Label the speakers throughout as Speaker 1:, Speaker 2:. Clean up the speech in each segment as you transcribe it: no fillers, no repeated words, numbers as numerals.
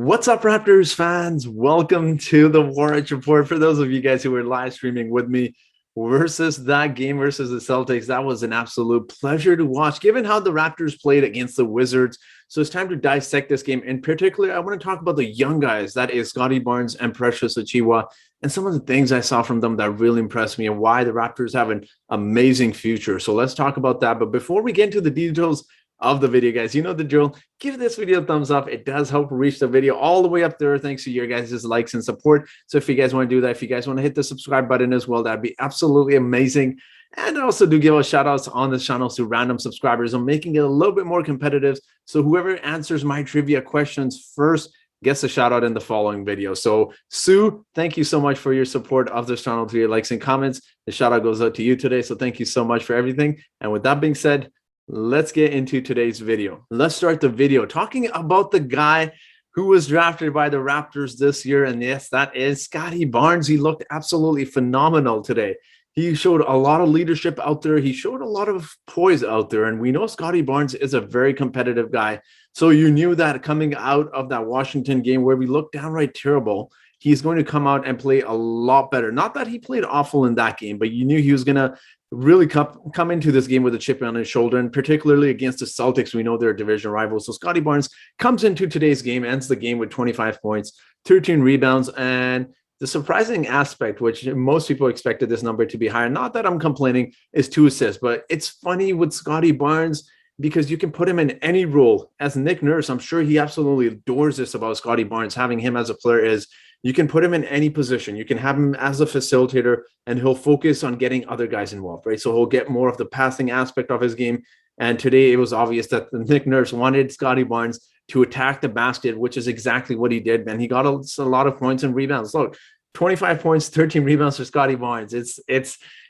Speaker 1: What's up, Raptors fans? Welcome to the Warrant Report. For those of you guys who were live streaming with me versus that game versus the Celtics, that was an absolute pleasure to watch, given how the Raptors played against the Wizards. So it's time to dissect this game. In particular, I want to talk about the young guys, that is Scottie Barnes and Precious Achiuwa, and some of the things I saw from them that really impressed me and why the Raptors have an amazing future. So let's talk about that. But before we get into the details of the video, guys, you know the drill. Give this video a thumbs up. It does help reach the video all the way up there thanks to your guys' likes and support. So if you guys want to do that, if you guys want to hit the subscribe button as well, that'd be absolutely amazing. And I also do give a shout outs on the channel to random subscribers. I'm making it a little bit more competitive, so whoever answers my trivia questions first gets a shout out in the following video. So Sue, thank you so much for your support of this channel, to your likes and comments. The shout out goes out to you today, so thank you so much for everything. And with that being said, let's get into today's video. Let's start the video talking about the guy who was drafted by the Raptors this year. And yes, that is Scottie Barnes. He looked absolutely phenomenal today. He showed a lot of leadership out there. He showed a lot of poise out there. And we know Scottie Barnes is a very competitive guy. So you knew that coming out of that Washington game where we looked downright terrible, he's going to come out and play a lot better. Not that he played awful in that game, but you knew he was going to really come into this game with a chip on his shoulder, and particularly against the Celtics. We know they're division rivals. So Scottie Barnes comes into today's game, ends the game with 25 points, 13 rebounds, and the surprising aspect, which most people expected this number to be higher, not that I'm complaining, is 2 assists. But it's funny with Scottie Barnes because you can put him in any role. As Nick Nurse, I'm sure he absolutely adores this about Scottie Barnes, having him as a player, is you can put him in any position. You can have him as a facilitator, and he'll focus on getting other guys involved, right? So he'll get more of the passing aspect of his game. And today it was obvious that Nick Nurse wanted Scottie Barnes to attack the basket, which is exactly what he did, man. He got a lot of points and rebounds. Look, 25 points, 13 rebounds for Scottie Barnes. It's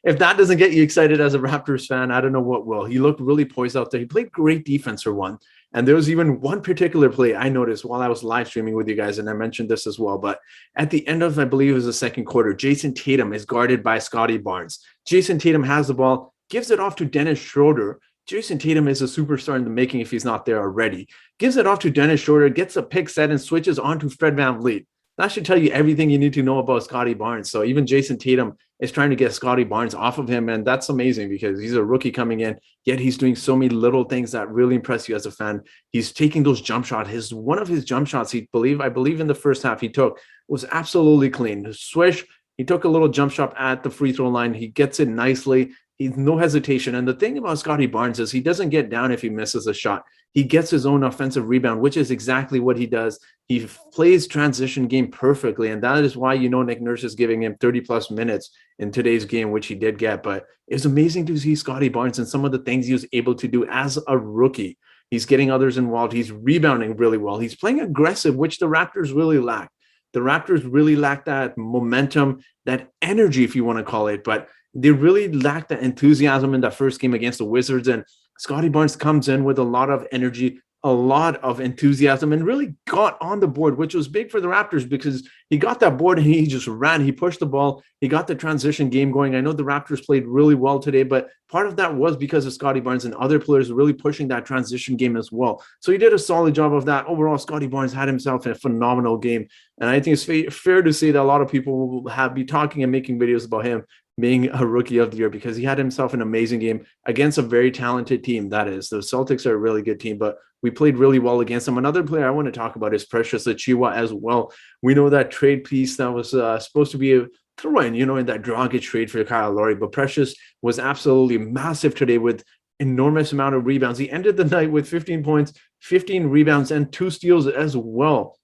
Speaker 1: if that doesn't get you excited as a Raptors fan, I don't know what will. He looked really poised out there. He played great defense for one. And there was even one particular play I noticed while I was live streaming with you guys, and I mentioned this as well. But at the end of, I believe it was the second quarter, Jason Tatum is guarded by Scottie Barnes. Jason Tatum has the ball, gives it off to Dennis Schroeder. Jason Tatum is a superstar in the making if he's not there already. Gives it off to Dennis Schroeder, gets a pick set, and switches on to Fred VanVleet. That should tell you everything you need to know about Scottie Barnes. So even Jason Tatum is trying to get Scottie Barnes off of him, and that's amazing because he's a rookie coming in, yet he's doing so many little things that really impress you as a fan. He's taking those jump shots. One of his jump shots, I believe in the first half he took, was absolutely clean. The swish, he took a little jump shot at the free throw line. He gets it nicely. He's no hesitation. And the thing about Scottie Barnes is he doesn't get down if he misses a shot. He gets his own offensive rebound, which is exactly what he does. He plays transition game perfectly, and that is why you know Nick Nurse is giving him 30-plus minutes in today's game, which he did get. But it's amazing to see Scottie Barnes and some of the things he was able to do as a rookie. He's getting others involved. He's rebounding really well. He's playing aggressive, which the Raptors really lack. The Raptors really lack that momentum, that energy, if you want to call it, but they really lack the enthusiasm in that first game against the Wizards. And Scottie Barnes comes in with a lot of energy, a lot of enthusiasm, and really got on the board, which was big for the Raptors because he got that board and he just ran. He pushed the ball. He got the transition game going. I know the Raptors played really well today, but part of that was because of Scottie Barnes and other players really pushing that transition game as well. So he did a solid job of that. Overall, Scottie Barnes had himself a phenomenal game. And I think it's fair to say that a lot of people will be talking and making videos about him being a rookie of the year because he had himself an amazing game against a very talented team. That is, the Celtics are a really good team, but we played really well against them. Another player I want to talk about is Precious Achiuwa as well. We know that trade piece that was supposed to be a throw-in, in that Dragic trade for Kyle Lowry, but Precious was absolutely massive today with enormous amount of rebounds. He ended the night with 15 points, 15 rebounds, and 2 steals as well.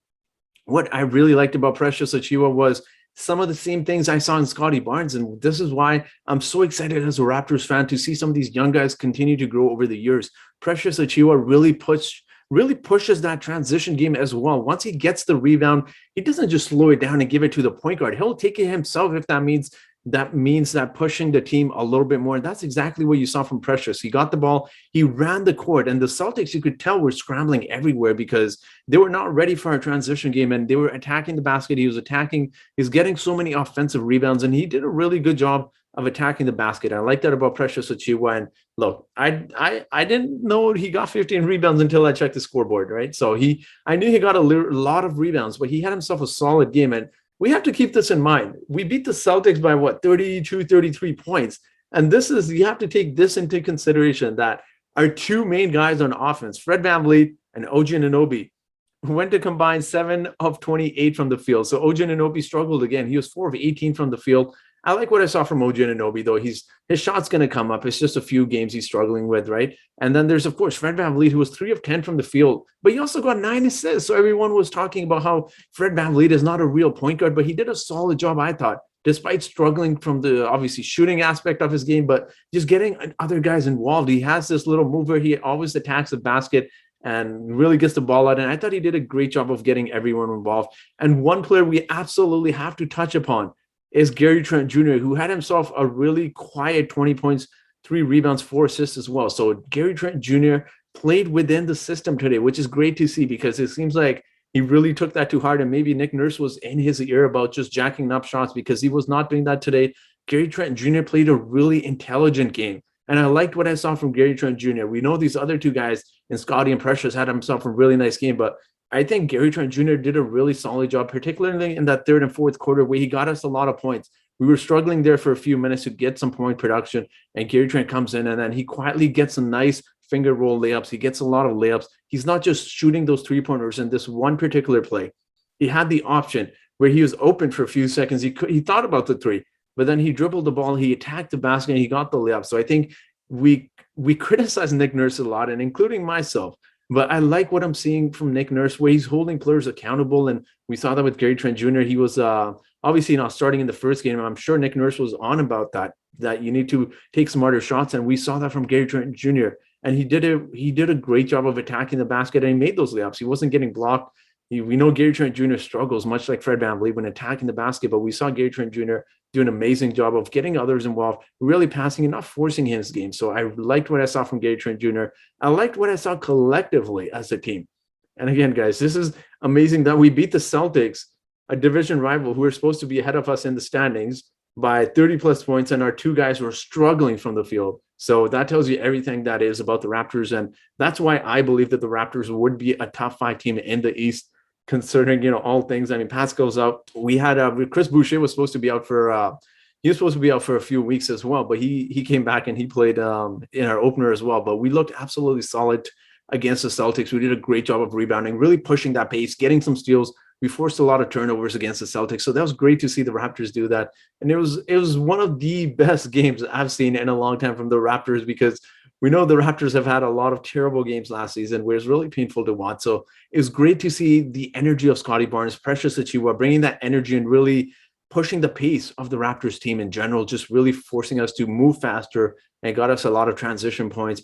Speaker 1: What I really liked about Precious Achiuwa was some of the same things I saw in Scottie Barnes. And this is why I'm so excited as a Raptors fan to see some of these young guys continue to grow over the years. Precious Achiuwa really pushes that transition game as well. Once he gets the rebound, he doesn't just slow it down and give it to the point guard. He'll take it himself if that means that means that pushing the team a little bit more. And that's exactly what you saw from Precious. He got the ball, he ran the court, and the Celtics, you could tell, were scrambling everywhere because they were not ready for a transition game, and they were attacking the basket. He's getting so many offensive rebounds, and he did a really good job of attacking the basket. I like that about Precious Achiuwa. And look, I didn't know he got 15 rebounds until I checked the scoreboard, right? So I knew he got a lot of rebounds, but he had himself a solid game. And we have to keep this in mind. We beat the Celtics by what, 32, 33 points. And you have to take this into consideration, that our two main guys on offense, Fred VanVleet and OG Anunoby, who went to combine 7 of 28 from the field. So OG Anunoby struggled again. He was 4 of 18 from the field. I like what I saw from OG Anunoby, though. His shot's going to come up. It's just a few games he's struggling with, right? And then there's, of course, Fred VanVleet, who was 3 of 10 from the field, but he also got 9 assists. So everyone was talking about how Fred VanVleet is not a real point guard, but he did a solid job, I thought, despite struggling from the, obviously, shooting aspect of his game, but just getting other guys involved. He has this little move where he always attacks the basket and really gets the ball out. And I thought he did a great job of getting everyone involved. And one player we absolutely have to touch upon is Gary Trent Jr., who had himself a really quiet 20 points, 3 rebounds, 4 assists as well. So Gary Trent Jr. played within the system today, which is great to see, because it seems like he really took that to heart. And maybe Nick Nurse was in his ear about just jacking up shots, because he was not doing that today. Gary Trent Jr. played a really intelligent game. And I liked what I saw from Gary Trent Jr. We know these other two guys in Scottie and Precious had himself a really nice game, but I think Gary Trent Jr. did a really solid job, particularly in that third and fourth quarter where he got us a lot of points. We were struggling there for a few minutes to get some point production, and Gary Trent comes in and then he quietly gets some nice finger roll layups. He gets a lot of layups. He's not just shooting those 3-pointers in this one particular play. He had the option where he was open for a few seconds. He thought about the 3, but then he dribbled the ball, he attacked the basket, and he got the layup. So I think we criticize Nick Nurse a lot, and including myself. But I like what I'm seeing from Nick Nurse, where he's holding players accountable. And we saw that with Gary Trent Jr. He was obviously not starting in the first game. I'm sure Nick Nurse was on about that you need to take smarter shots. And we saw that from Gary Trent Jr. And he did a great job of attacking the basket, and he made those layups. He wasn't getting blocked. We know Gary Trent Jr. struggles, much like Fred VanVleet, when attacking the basket, but we saw Gary Trent Jr. do an amazing job of getting others involved, really passing and not forcing his game. So I liked what I saw from Gary Trent Jr. I liked what I saw collectively as a team. And again, guys, this is amazing that we beat the Celtics, a division rival who are supposed to be ahead of us in the standings, by 30-plus points, and our two guys were struggling from the field. So that tells you everything that is about the Raptors, and that's why I believe that the Raptors would be a top 5 team in the East, considering, all things. I mean, Pascal's out. We had Chris Boucher was supposed to be out for a few weeks as well, but he came back and he played in our opener as well. But we looked absolutely solid against the Celtics. We did a great job of rebounding, really pushing that pace, getting some steals. We forced a lot of turnovers against the Celtics, so that was great to see the Raptors do that. And it was one of the best games I've seen in a long time from the Raptors, because we know the Raptors have had a lot of terrible games last season where it's really painful to watch. So it was great to see the energy of Scottie Barnes, Precious Achiuwa, bringing that energy and really pushing the pace of the Raptors team in general, just really forcing us to move faster, and got us a lot of transition points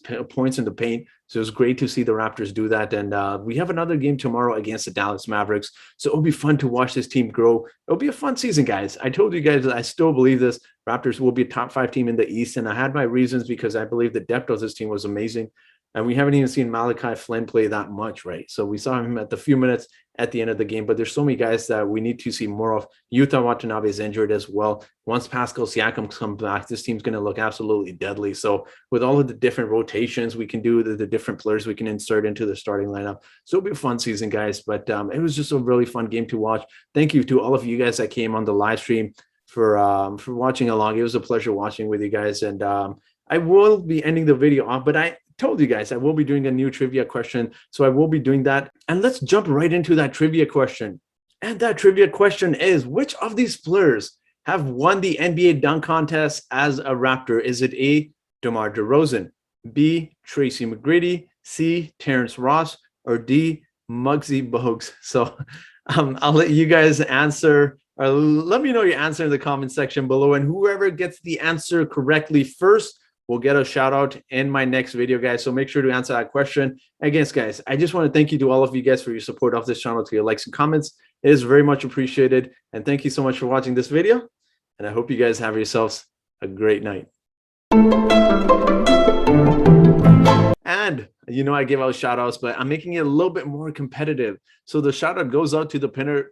Speaker 1: in the paint. So it was great to see the Raptors do that. And we have another game tomorrow against the Dallas Mavericks. So it'll be fun to watch this team grow. It'll be a fun season, guys. I told you guys, I still believe this. Raptors will be a top 5 team in the East. And I had my reasons, because I believe the depth of this team was amazing. And we haven't even seen Malachi Flynn play that much, right? So we saw him at the few minutes at the end of the game, but there's so many guys that we need to see more of. Yuta Watanabe is injured as well. Once Pascal Siakam comes back, this team's going to look absolutely deadly. So with all of the different rotations we can do, the different players we can insert into the starting lineup, so it'll be a fun season, guys. But it was just a really fun game to watch. Thank you to all of you guys that came on the live stream for watching along. It was a pleasure watching with you guys. And I will be ending the video off, but I told you guys I will be doing a new trivia question, so I will be doing that. And let's jump right into that trivia question. And that trivia question is, which of these players have won the NBA dunk contest as a Raptor? Is it A, DeMar DeRozan, B, Tracy McGrady, C, Terrence Ross, or D, Muggsy Bogues? So I'll let you guys answer, or let me know your answer in the comment section below, and whoever gets the answer correctly first will get a shout out in my next video, guys. So make sure to answer that question. Again, guys, I just want to thank you to all of you guys for your support of this channel, to your likes and comments. It is very much appreciated. And thank you so much for watching this video. And I hope you guys have yourselves a great night. And I give out shout outs, but I'm making it a little bit more competitive. So the shout out goes out to the pinner.